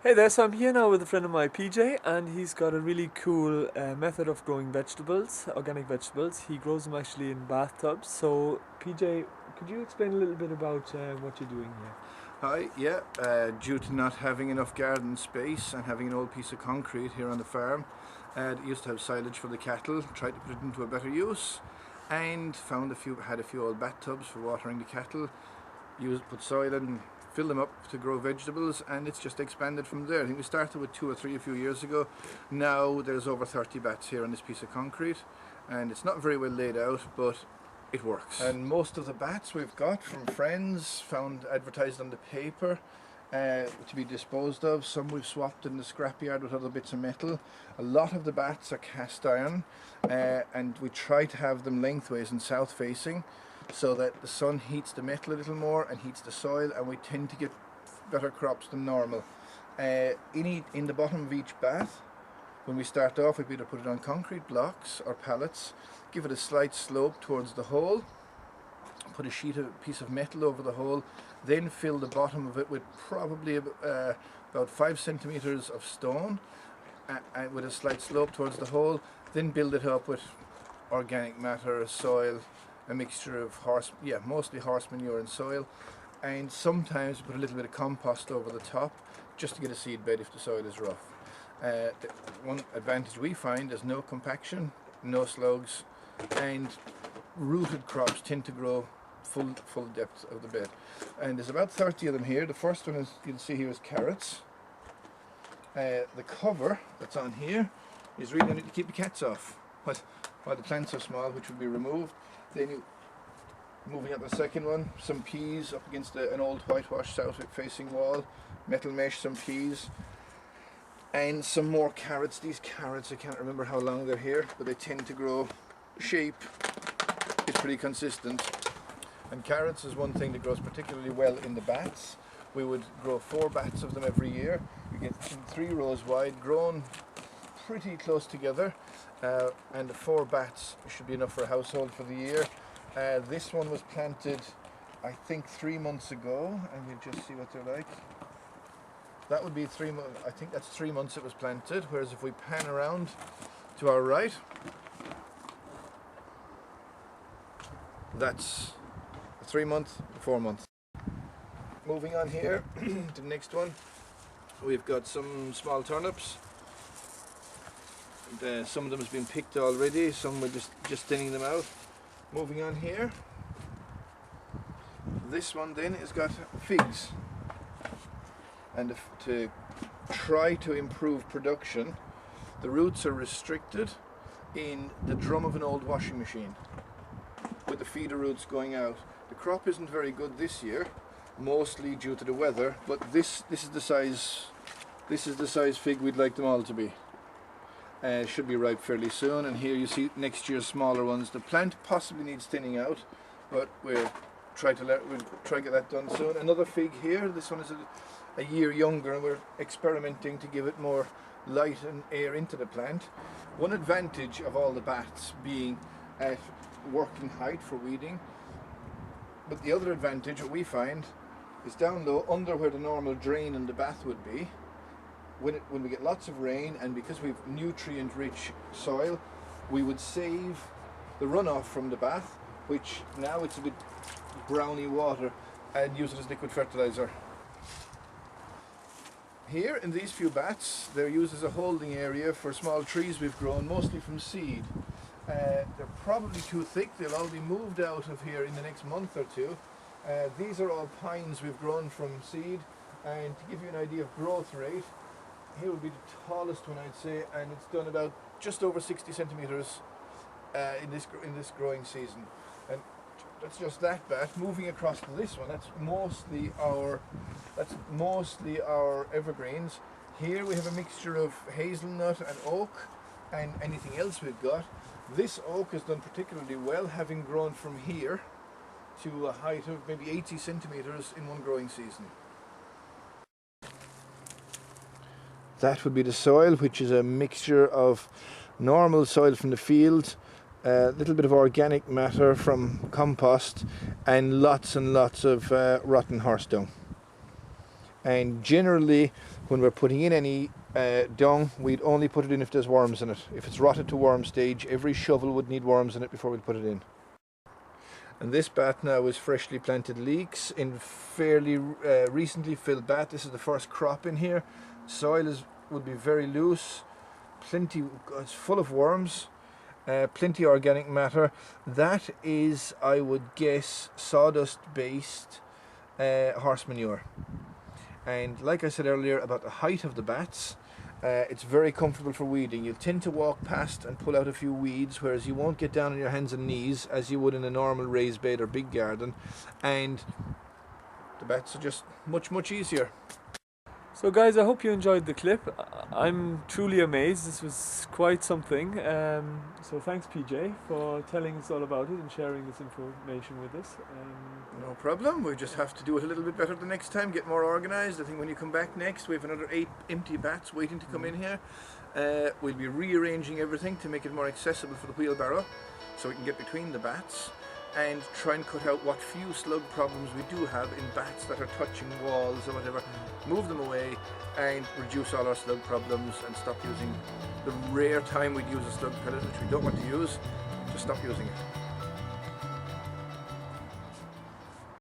Hey there, so I'm here now with a friend of mine, PJ, and he's got a really cool method of growing vegetables, organic vegetables. He grows them actually in bathtubs. So, PJ, could you explain a little bit about what you're doing here? Hi, yeah. Due to not having enough garden space and having an old piece of concrete here on the farm, it used to have silage for the cattle. Tried to put it into a better use, and had a few old bathtubs for watering the cattle. Put soil in, fill them up to grow vegetables, and it's just expanded from there. I think we started with 2 or 3 a few years ago. Now there's over 30 bats here on this piece of concrete, and it's not very well laid out, but it works. And most of the bats we've got from friends, found advertised on the paper to be disposed of. Some we've swapped in the scrapyard with other bits of metal. A lot of the bats are cast iron, and we try to have them lengthways and south facing, so that the sun heats the metal a little more and heats the soil, and we tend to get better crops than normal. In the bottom of each bath, when we start off, we'd either put it on concrete blocks or pallets, give it a slight slope towards the hole, put a piece of metal over the hole, then fill the bottom of it with probably about 5 centimeters of stone, with a slight slope towards the hole, then build it up with organic matter, soil, a mixture of mostly horse manure and soil, and sometimes put a little bit of compost over the top just to get a seed bed if the soil is rough. The one advantage we find is no compaction, no slugs, and rooted crops tend to grow full depth of the bed. And there's about 30 of them here. The first one, you can see here, is carrots. The cover that's on here is really only to keep the cats off while the plants are small, which will be removed. Then moving up the second one, some peas up against an old whitewashed south facing wall, metal mesh, some peas, and some more carrots. These carrots, I can't remember how long they're here, but they tend to grow. Shape is pretty consistent, and carrots is one thing that grows particularly well in the bats. We would grow 4 bats of them every year. You get 3 rows wide, grown pretty close together, and the 4 bats should be enough for a household for the year. This one was planted, I think, 3 months ago, and we'll just see what they're like. That would be 3 months. I think that's 3 months it was planted. Whereas if we pan around to our right, that's 3 months, 4 months. Moving on here to the next one, we've got some small turnips. Some of them has been picked already. Some we're just thinning them out. Moving on here, this one then has got figs, and to try to improve production, the roots are restricted in the drum of an old washing machine, with the feeder roots going out. The crop isn't very good this year, mostly due to the weather, but this is the size fig we'd like them all to be. Should be ripe fairly soon, and here you see next year's smaller ones. The plant possibly needs thinning out, but we'll try to get that done soon. Another fig here. This one is a year younger, and we're experimenting to give it more light and air into the plant. One advantage of all the bats being at working height for weeding, but the other advantage that we find is down low, under where the normal drain in the bath would be. When we get lots of rain, and because we've nutrient-rich soil, we would save the runoff from the bath, which now it's a bit browny water, and use it as liquid fertilizer. Here in these few bats, they're used as a holding area for small trees we've grown, mostly from seed. They're probably too thick. They'll all be moved out of here in the next month or two. These are all pines we've grown from seed, and to give you an idea of growth rate, here would be the tallest one, I'd say, and it's done about just over 60 centimeters in this growing season. And that's just that bat. Moving across to this one, that's mostly our evergreens. Here we have a mixture of hazelnut and oak, and anything else we've got. This oak has done particularly well, having grown from here to a height of maybe 80 centimeters in one growing season. That would be the soil, which is a mixture of normal soil from the field, a little bit of organic matter from compost, and lots of rotten horse dung. And generally, when we're putting in any dung, we'd only put it in if there's worms in it. If it's rotted to worm stage, every shovel would need worms in it before we'd put it in. And this bath now is freshly planted leeks in fairly recently filled bath. This is the first crop in here. Soil would be very loose, plenty, it's full of worms, plenty organic matter. That is, I would guess, sawdust based horse manure. And like I said earlier about the height of the bats, it's very comfortable for weeding. You'll tend to walk past and pull out a few weeds, whereas you won't get down on your hands and knees as you would in a normal raised bed or big garden, and the bats are just much easier. So guys, I hope you enjoyed the clip. I'm truly amazed. This was quite something. So thanks PJ for telling us all about it and sharing this information with us. No problem. We just have to do it a little bit better the next time, get more organised. I think when you come back next, we have another 8 empty bats waiting to come in here. We'll be rearranging everything to make it more accessible for the wheelbarrow, so we can get between the bats and try and cut out what few slug problems we do have in bats that are touching walls or whatever. Move them away and reduce all our slug problems, and stop using the rare time we'd use a slug pellet, which we don't want to use. Just stop using it.